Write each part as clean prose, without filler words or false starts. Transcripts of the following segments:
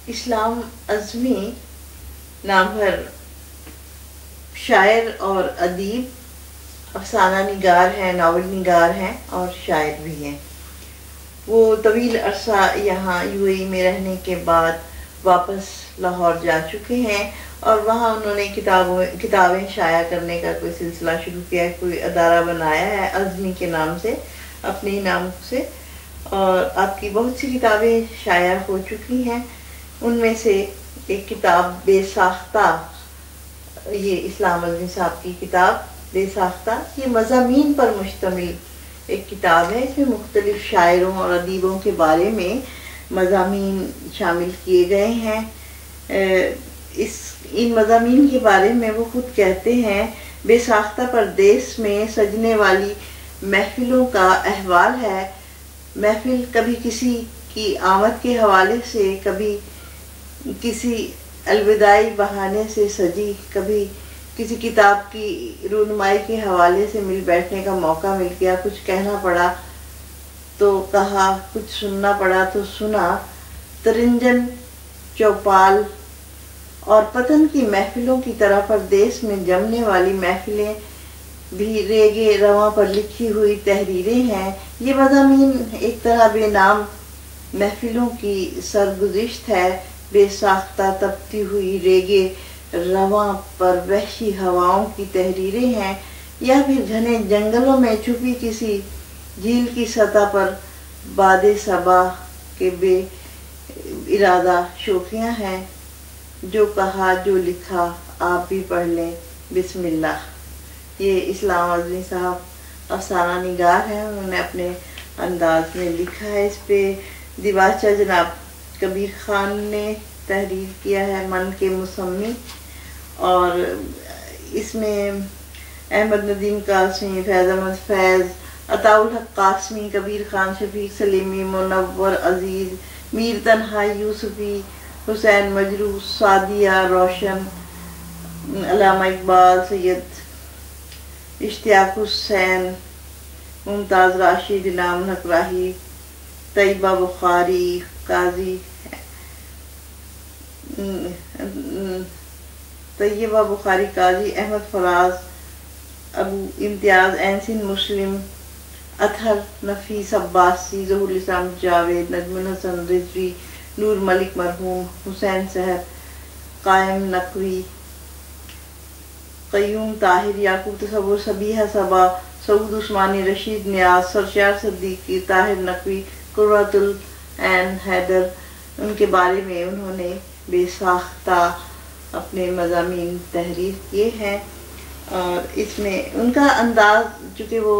اسلام اعظمی نام بھر شاعر اور ادیب، افسانہ نگار ہیں، ناول نگار ہیں اور شاعر بھی ہیں۔ وہ طویل عرصہ یہاں یو اے ای میں رہنے کے بعد واپس لاہور جا چکے ہیں اور وہاں انہوں نے کتابیں شائع کرنے کا کوئی سلسلہ شروع کیا ہے، کوئی ادارہ بنایا ہے اعظمی کے نام سے، اپنے ہی نام سے، اور آپ کی بہت سی کتابیں شائع ہو چکی ہیں۔ ان میں سے ایک کتاب بے ساختہ، یہ اسلام اعظمی صاحب کی کتاب بے ساختہ، یہ مضامین پر مشتمل ایک کتاب ہے۔ اس میں مختلف شاعروں اور ادیبوں کے بارے میں مضامین شامل کیے گئے ہیں۔ ان مضامین کے بارے میں وہ خود کہتے ہیں، بے ساختہ پردیس میں سجنے والی محفلوں کا احوال ہے۔ محفل کبھی کسی کی آمد کے حوالے سے، کبھی کسی الوداعی بہانے سے سجی، کبھی کسی کتاب کی رونمائی کے حوالے سے مل بیٹھنے کا موقع مل گیا، کچھ کہنا پڑا تو کہا، کچھ سننا پڑا تو سنا۔ ترنجن، چوپال اور پتن کی محفلوں کی طرح پردیس میں جمنے والی محفلیں بھی ریگے رواں پر لکھی ہوئی تحریریں ہیں۔ یہ مضامین ایک طرح بے نام محفلوں کی سرگزشت ہے، بے ساختہ تپتی ہوئی ریگے رواں پر وحشی ہواؤں کی تحریریں ہیں، یا پھر گھنے جنگلوں میں چھپی کسی جھیل کی سطح پر باد صبا کے بے ارادہ شوخیاں ہیں۔ جو کہا جو لکھا آپ بھی پڑھ لیں بسم اللہ۔ یہ اسلام اعظمی صاحب افسانہ نگار ہیں، انہوں نے اپنے انداز میں لکھا ہے۔ اس پہ دیباچہ جناب کبیر خان نے تحریر کیا ہے، من کے مسمی، اور اس میں احمد ندیم قاسمی، فیض احمد فیض، عطاء الحق قاسمی، کبیر خان، شفیق سلیمی، منور عزیز، میر تنہا یوسفی، حسین مجروح، سعدیہ روشن، علامہ اقبال، سید اشتیاق حسین، ممتاز راشد، انعام الحق راہی، طیبہ بخاری قاضی، احمد فراز، ابو امتیاز، اینسن مسلم، اطہر نفیس عباسی، ظہور الاسلام جاوید، نجم الحسن رضوی، نور ملک مرحوم، حسین صاحب، قائم نقوی، قیوم طاہر، یعقوب تصور، صبیحہ صبا، سعود عثمانی، رشید نیاز، سرشار صدیقی، طاہر نقوی، قرۃ العین حیدر، ان کے بارے میں انہوں نے بے ساختہ اپنے مضامین تحریر کیے ہیں۔ اور اس میں ان کا انداز، چونکہ وہ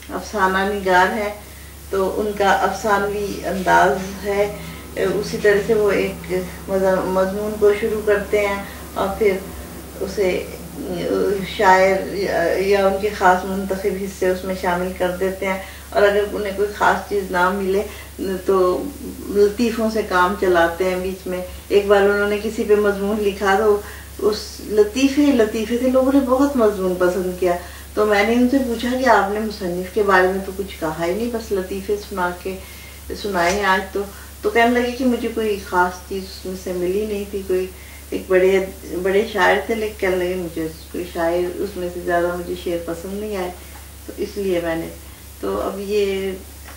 افسانہ نگار ہے تو ان کا افسانوی انداز ہے، اسی طرح سے وہ ایک مضمون کو شروع کرتے ہیں اور پھر اسے شاعر یا ان کے خاص منتخب حصے اس میں شامل کر دیتے ہیں، اور اگر انہیں کوئی خاص چیز نہ ملے تو لطیفوں سے کام چلاتے ہیں بیچ میں۔ ایک بار انہوں نے کسی پہ مضمون لکھا تو اس لطیفے سے لوگوں نے بہت مضمون پسند کیا، تو میں نے ان سے پوچھا کہ آپ نے مصنف کے بارے میں تو کچھ کہا ہی نہیں، بس لطیفے سنائے ہیں آج تو کہنے لگے کہ مجھے کوئی خاص چیز اس میں سے ملی نہیں تھی، کوئی ایک بڑے شاعر تھے، لیکن کہنے لگے مجھے کوئی شاعر اس میں سے زیادہ مجھے شعر پسند نہیں آئے، تو اس لیے میں نے، تو اب یہ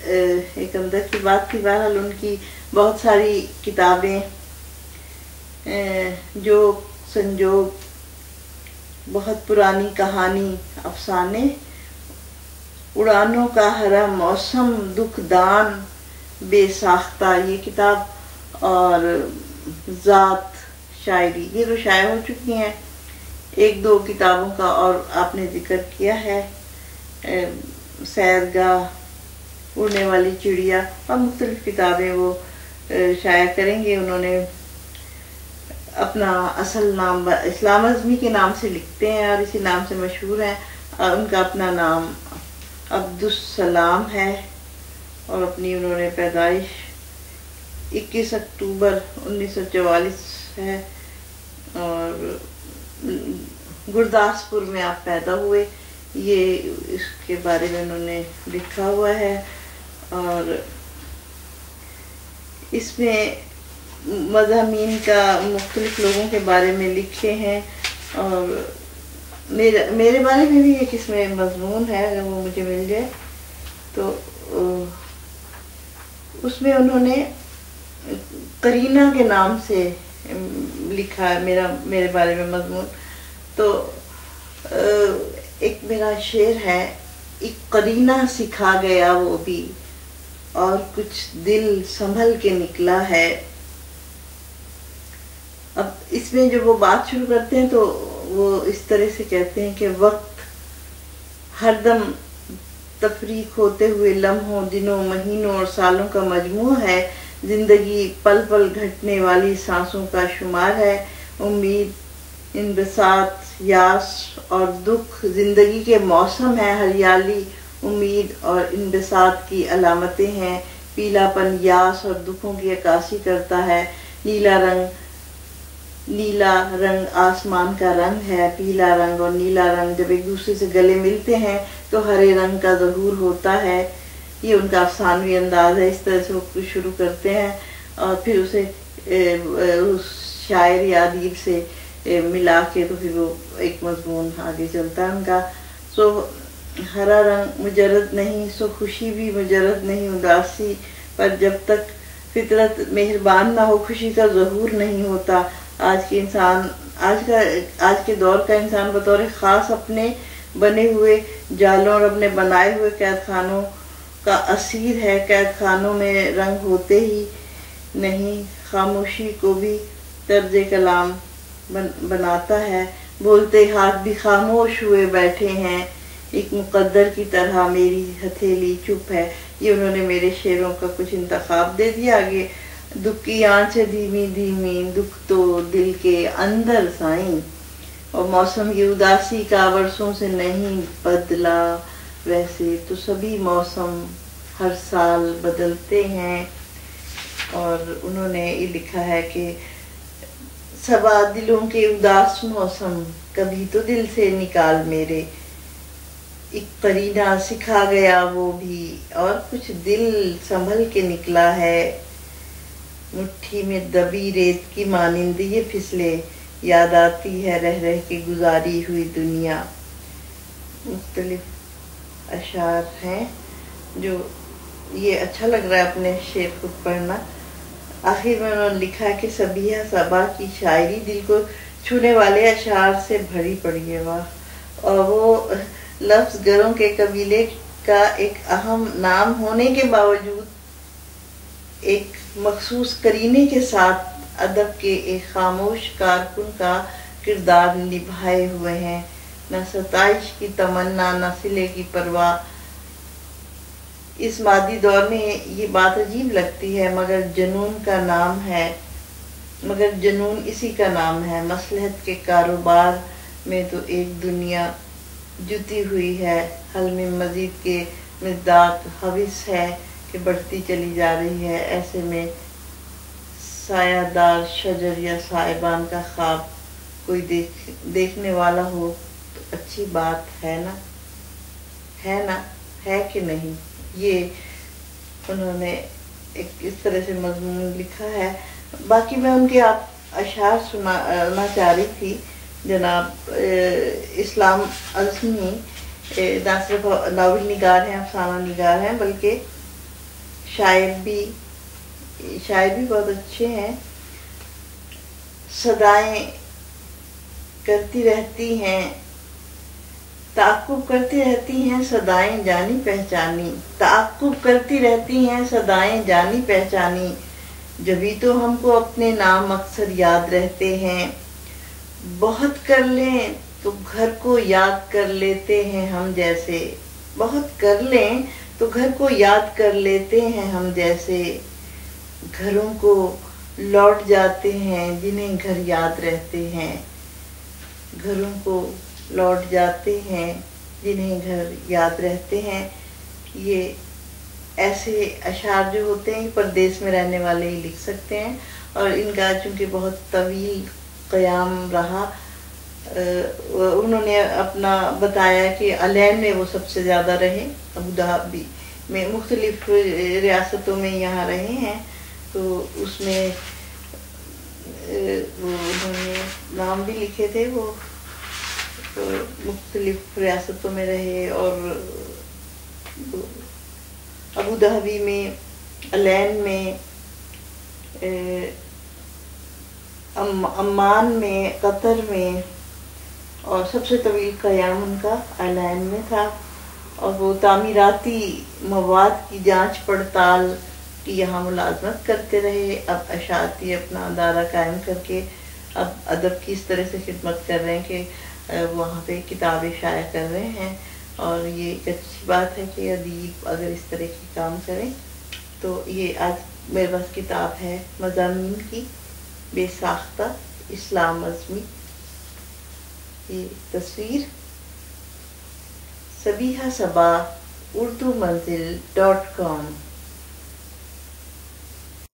ایک اندر کی بات تھی۔ بہرحال ان کی بہت ساری کتابیں جو سنجوگ، بہت پرانی کہانی، افسانے، اڑانوں کا حرم، موسم، دکھ دان، بے ساختہ یہ کتاب، اور ذات شاعری، یہ جو شائع ہو چکی ہیں۔ ایک دو کتابوں کا اور آپ نے ذکر کیا ہے، سیرگاہ، اڑنے والی چڑیا، اور مختلف کتابیں وہ شائع کریں گے۔ انہوں نے اپنا اصل نام اسلام اعظمی کے نام سے لکھتے ہیں اور اسی نام سے مشہور ہیں، اور ان کا اپنا نام عبدالسلام ہے، اور اپنی انہوں نے پیدائش 21 اکتوبر 1944 ہے، اور گرداسپور میں آپ پیدا ہوئے، یہ اس کے بارے میں انہوں نے لکھا ہوا ہے۔ اور اس میں مضامین کا مختلف لوگوں کے بارے میں لکھے ہیں، اور میرے بارے میں بھی ایک اس میں مضمون ہے، اگر وہ مجھے مل جائے تو اس میں انہوں نے قرینہ کے نام سے لکھا ہے میرے بارے میں مضمون. تو ایک میرا شعر ہے، ایک قرینہ سکھا گیا وہ بھی، اور کچھ دل سنبھل کے نکلا ہے. اب اس میں جب وہ بات شروع کرتے ہیں تو وہ اس طرح سے کہتے ہیں کہ وقت ہر دم تفریق ہوتے ہوئے لمحوں، دنوں، مہینوں اور سالوں کا مجموعہ ہے. زندگی پل پل گھٹنے والی سانسوں کا شمار ہے. امید، انبساط، یاس اور دکھ زندگی کے موسم ہے. ہریالی امید اور انبساط کی علامتیں ہیں. پیلا پن یاس اور دکھوں کی عکاسی کرتا ہے. نیلا رنگ آسمان کا رنگ ہے. پیلا رنگ اور نیلا رنگ جب ایک دوسرے سے گلے ملتے ہیں تو ہرے رنگ کا ظہور ہوتا ہے. یہ ان کا افسانوی انداز ہے. اس طرح سے وہ شروع کرتے ہیں اور پھر اسے اس شاعر یا ادیب سے ملا کے تو پھر وہ ایک مضمون آگے چلتا ہے ان کا. سو ہرا رنگ مجرد نہیں، سو خوشی بھی مجرد نہیں. اداسی پر جب تک فطرت مہربان نہ ہو خوشی کا ظہور نہیں ہوتا. آج کے دور کا انسان بطور خاص اپنے بنے ہوئے جالوں اور اپنے بنائے ہوئے قید خانوں کا اسیر ہے. قید خانوں میں رنگ ہوتے ہی نہیں. خاموشی کو بھی طرز کلام بناتا ہے. بولتے ہاتھ بھی خاموش ہوئے بیٹھے ہیں. ایک مقدر کی طرح میری ہتھیلی چپ ہے. یہ انہوں نے میرے شعروں کا کچھ انتخاب دے دیا. آگے دکھ کی آنچیں دھیمی دھیمی، دکھ تو دل کے اندر سائیں، اور موسم کی اداسی کا برسوں سے نہیں بدلا. ویسے تو سبھی موسم ہر سال بدلتے ہیں. اور انہوں نے یہ لکھا ہے کہ صبا دلوں کے اداس موسم کبھی تو دل سے نکال میرے. ایک قرینہ سکھا گیا وہ بھی، اور کچھ دل سنبھل کے نکلا ہے. مٹھی میں دبی ریت کی مانند یہ پھسلے، یاد آتی ہے رہ رہ کے گزاری ہوئی دنیا. مختلف اشعار ہیں جو یہ اچھا لگ رہا ہے اپنے شعر خود پڑھنا. آخر میں انہوں نے لکھا ہے کہ سبیہ صبا کی شاعری دل کو چھونے والے اشعار سے بھری پڑی ہے. واہ! اور وہ لفظ گروں کے قبیلے کا ایک اہم نام ہونے کے باوجود ایک مخصوص قرینے کے ساتھ ادب کے ایک خاموش کارکن کا کردار نبھائے ہوئے ہیں. نہ ستائش کی تمنا، نہ صلے کی پرواہ. اس مادی دور میں یہ بات عجیب لگتی ہے، مگر جنون کا نام ہے، مگر جنون اسی کا نام ہے. مصلحت کے کاروبار میں تو ایک دنیا جتی ہوئی ہے. حلم مزید کے مزداق حوث ہے کہ بڑھتی چلی جا رہی ہے. ایسے میں سایہ دار شجر یا صاحبان کا خواب کوئی دیکھنے والا ہو تو اچھی بات ہے نا، ہے کہ نہیں. یہ انہوں نے ایک اس طرح سے مضمون لکھا ہے. باقی میں ان کے اشعار سنانا چاہ رہی تھی. جناب اسلام اعظمی نہ صرف ناول نگار ہیں، افسانہ نگار ہیں، بلکہ شاعر بھی بہت اچھے ہیں. صدائیں کرتی رہتی ہیں، تعقب کرتی رہتی ہیں صدائیں جانی پہچانی. تعقب کرتی رہتی ہیں صدائیں جانی پہچانی. جبھی تو ہم کو اپنے نام اکثر یاد رہتے ہیں. بہت کر لیں تو گھر کو یاد کر لیتے ہیں ہم جیسے. بہت کر لیں تو گھر کو یاد کر لیتے ہیں ہم جیسے. گھروں کو لوٹ جاتے ہیں جنہیں گھر یاد رہتے ہیں. گھروں کو لوٹ جاتے ہیں جنہیں گھر یاد رہتے ہیں. یہ ایسے اشعار جو ہوتے ہیں پردیس میں رہنے والے ہی لکھ سکتے ہیں، اور ان کا چونکہ بہت طویل قیام رہا. انہوں نے اپنا بتایا کہ علین میں وہ سب سے زیادہ رہے، ابوظہبی میں مختلف ریاستوں میں یہاں رہے ہیں. تو اس میں وہ انہوں نے نام بھی لکھے تھے، وہ مختلف ریاستوں میں رہے، اور ابو ظہبی میں، الین میں، عمان میں، قطر میں، اور سب سے طویل قیام ان کا الین میں تھا، اور وہ تعمیراتی مواد کی جانچ پڑتال کی یہاں ملازمت کرتے رہے۔ اب اشاعتی اپنا ادارہ قائم کر کے اب ادب کی اس طرح سے خدمت کر رہے ہیں کہ وہاں پہ کتابیں شائع کر رہے ہیں، اور یہ ایک اچھی بات ہے کہ ادیب اگر اس طرح کے کام کریں۔ تو یہ آج میرے پاس کتاب ہے مضامین کی، بے ساختہ اسلام عظمی، یہ تصویر سبیحہ صبا اردو منزل .com